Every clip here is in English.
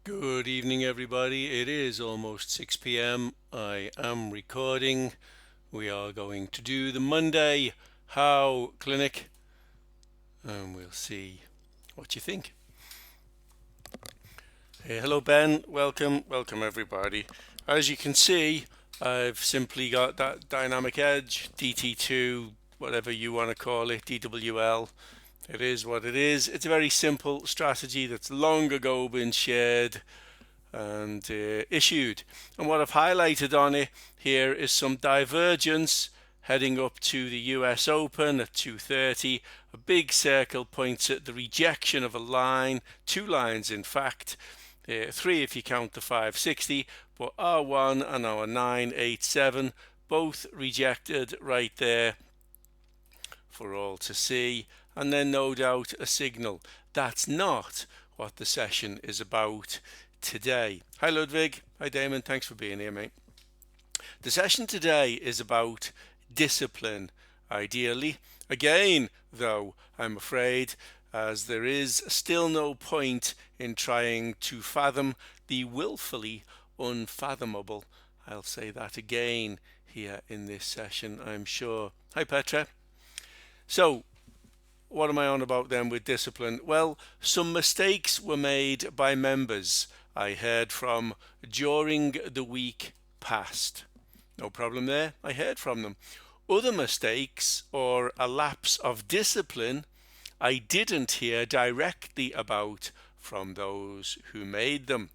Good evening, everybody. It is almost 6 p.m. I am recording. We are going to do the Monday How Clinic, and we'll see what you think. Hey, hello, Ben. Welcome, everybody. As you can see, I've simply got that dynamic edge, DT2, whatever you want to call it, DWL. It is what it is. It's a very simple strategy that's long ago been shared and issued. And what I've highlighted on it here is some divergence heading up to the US Open at 2:30. A big circle points at the rejection of a line, two lines in fact, three if you count the 560, but R1 and our 987 both rejected right there for all to see, and then no doubt a signal. That's not what the session is about today. Hi Ludwig, hi Damon, thanks for being here, mate. The session today is about discipline, ideally. Again, though, I'm afraid, as there is still no point in trying to fathom the willfully unfathomable. I'll say that again here in this session, I'm sure. Hi Petra. So, what am I on about then with discipline? Well, some mistakes were made by members I heard from during the week past. No problem there, I heard from them. Other mistakes or a lapse of discipline I didn't hear directly about from those who made them.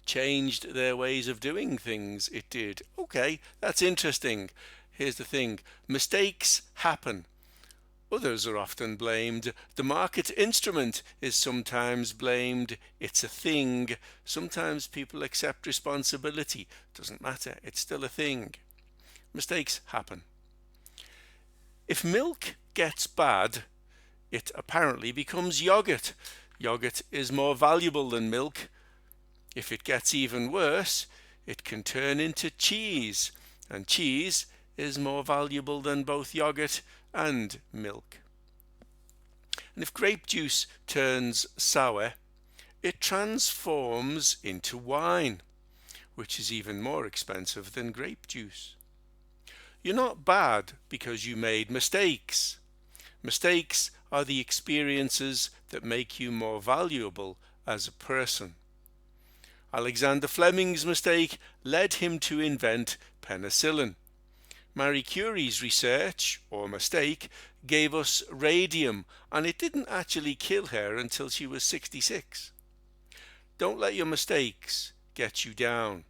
Changed their ways of doing things, it did. Okay, that's interesting. Here's the thing, mistakes happen. Others are often blamed. The market instrument is sometimes blamed. It's a thing. Sometimes people accept responsibility. Doesn't matter. It's still a thing. Mistakes happen. If milk gets bad, it apparently becomes yogurt. Yogurt is more valuable than milk. If it gets even worse, it can turn into cheese. And cheese is more valuable than both yogurt and milk. And if grape juice turns sour, it transforms into wine, which is even more expensive than grape juice. You're not bad because you made mistakes. Mistakes are the experiences that make you more valuable as a person. Alexander Fleming's mistake led him to invent penicillin. Marie Curie's research, or mistake, gave us radium, and it didn't actually kill her until she was 66. Don't let your mistakes get you down.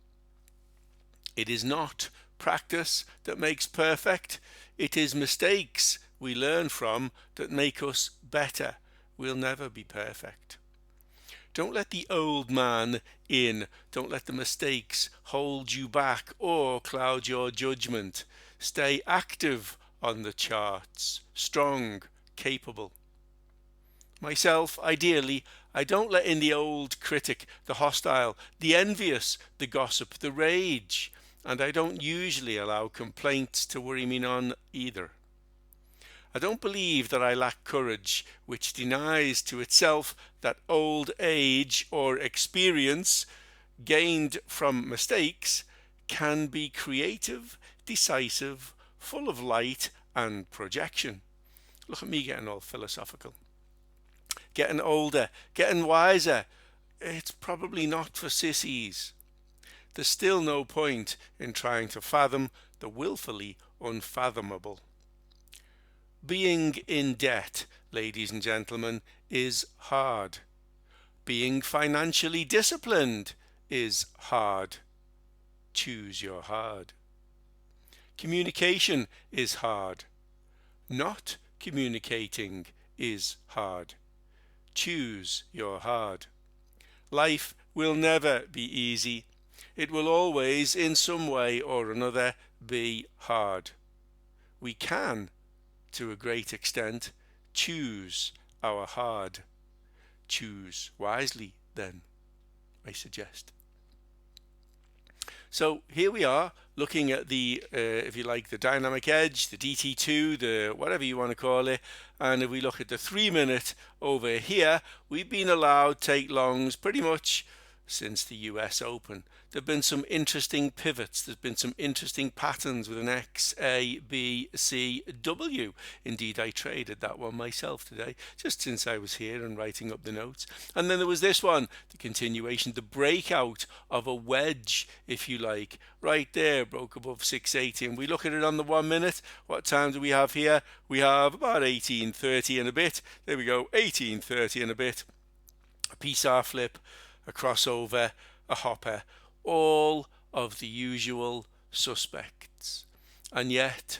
It is not practice that makes perfect. It is mistakes we learn from that make us better. We'll never be perfect. Don't let the old man in. Don't let the mistakes hold you back or cloud your judgment. Stay active on the charts, strong, capable. Myself, ideally, I don't let in the old critic, the hostile, the envious, the gossip, the rage, and I don't usually allow complaints to worry me none either. I don't believe that I lack courage, which denies to itself that old age or experience gained from mistakes can be creative, decisive, full of light and projection. Look at me getting all philosophical. Getting older, getting wiser. It's probably not for sissies. There's still no point in trying to fathom the willfully unfathomable. Being in debt, ladies and gentlemen, is hard. Being financially disciplined is hard. Choose your hard. Communication is hard. Not communicating is hard. Choose your hard. Life will never be easy. It will always, in some way or another, be hard. We can, to a great extent, choose our hard. Choose wisely, then, I suggest. So here we are looking at the, if you like, the dynamic edge, the DT2, the whatever you want to call it. And if we look at the 3 minute over here, we've been allowed take longs pretty much since the US Open. There have been some interesting pivots. There's been some interesting patterns with an X, A, B, C, W. Indeed, I traded that one myself today, just since I was here and writing up the notes. And then there was this one, the continuation, the breakout of a wedge, if you like, right there, broke above 680. And we look at it on the 1 minute. What time do we have here? We have about 18:30 and a bit. There we go, 18:30 and a bit. A PR flip, a crossover, a hopper, all of the usual suspects. And yet,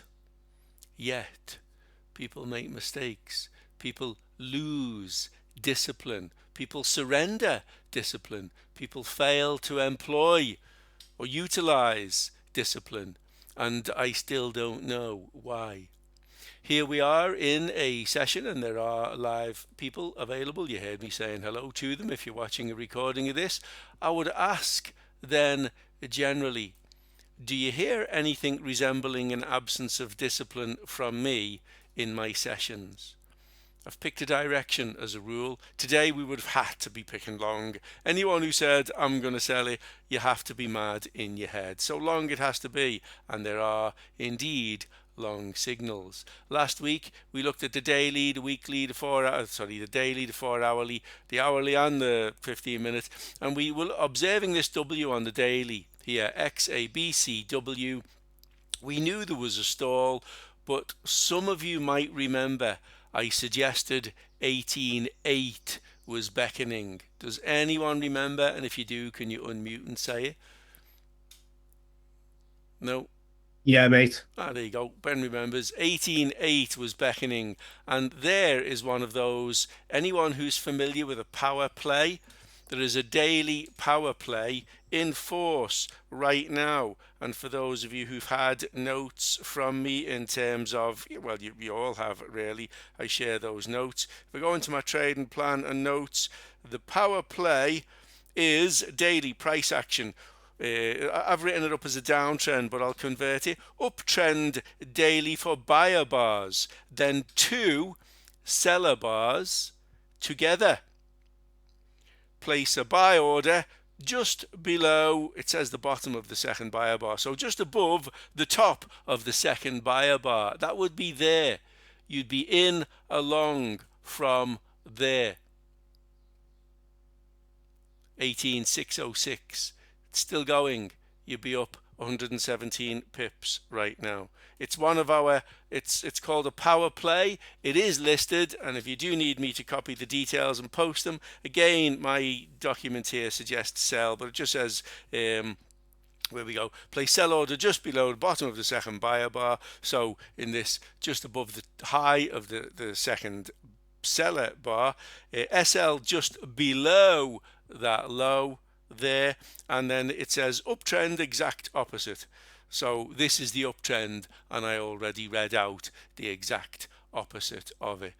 people make mistakes. People lose discipline. People surrender discipline. People fail to employ or utilize discipline. And I still don't know why. Here we are in a session, and there are live people available. You heard me saying hello to them if you're watching a recording of this. I would ask then generally, do you hear anything resembling an absence of discipline from me in my sessions? I've picked a direction as a rule. Today we would have had to be picking long. Anyone who said, I'm going to sell it, you have to be mad in your head. So long it has to be, and there are indeed long signals. Last week we looked at the daily, the weekly, the daily, the 4 hourly, the hourly and the 15 minute, and we were observing this W on the daily here, X, A, B, C, W. We knew there was a stall, but some of you might remember I suggested 18.8 was beckoning. Does anyone remember? And if you do, can you unmute and say it? No? Yeah, mate. There you go. Ben remembers. 18.8 was beckoning. And there is one of those. Anyone who's familiar with a power play, there is a daily power play in force right now. And for those of you who've had notes from me in terms of, well, you all have really, I share those notes. If we go into my trading plan and notes, the power play is daily price action. I've written it up as a downtrend, but I'll convert it. Uptrend daily for buyer bars, then 2 seller bars together. Place a buy order just below, it says the bottom of the second buyer bar, so just above the top of the second buyer bar. That would be there. You'd be in along from there. 18,606. It's still going. You'd be up 117 pips right now. It's one of our, it's called a power play. It is listed, and if you do need me to copy the details and post them, again, my document here suggests sell, but it just says, where we go, place sell order just below the bottom of the second buyer bar. So in this, just above the high of the second seller bar, SL just below that low there, and then it says uptrend exact opposite. So this is the uptrend, and I already read out the exact opposite of it.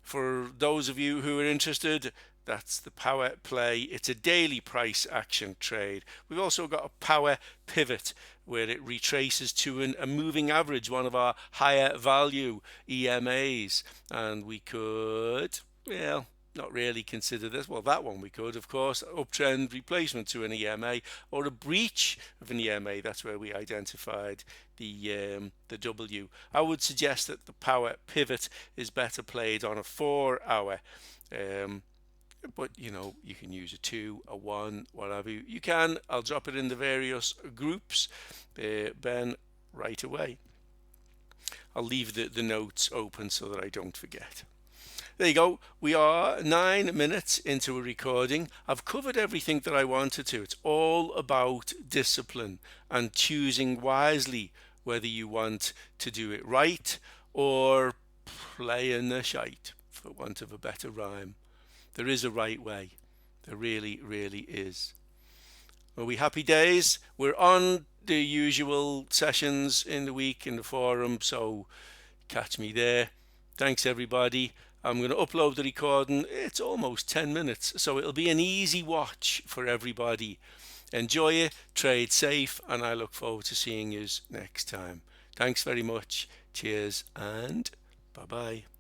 For those of you who are interested, that's the power play. It's a daily price action trade. We've also got a power pivot where it retraces to a moving average, one of our higher value EMAs, and we could, well, not really consider this. Well, that one we could, of course, uptrend replacement to an EMA or a breach of an EMA. That's where we identified the W. I would suggest that the power pivot is better played on a 4 hour. But you know, you can use a 2, a 1, whatever you can. I'll drop it in the various groups, Ben, right away. I'll leave the notes open so that I don't forget. There you go. We are 9 minutes into a recording. I've covered everything that I wanted to. It's all about discipline and choosing wisely whether you want to do it right or play in the shite, for want of a better rhyme. There is a right way. There really, really is. Are we happy days? We're on the usual sessions in the week in the forum, so catch me there. Thanks, everybody. I'm going to upload the recording. It's almost 10 minutes, so it'll be an easy watch for everybody. Enjoy it, trade safe, and I look forward to seeing you next time. Thanks very much. Cheers and bye-bye.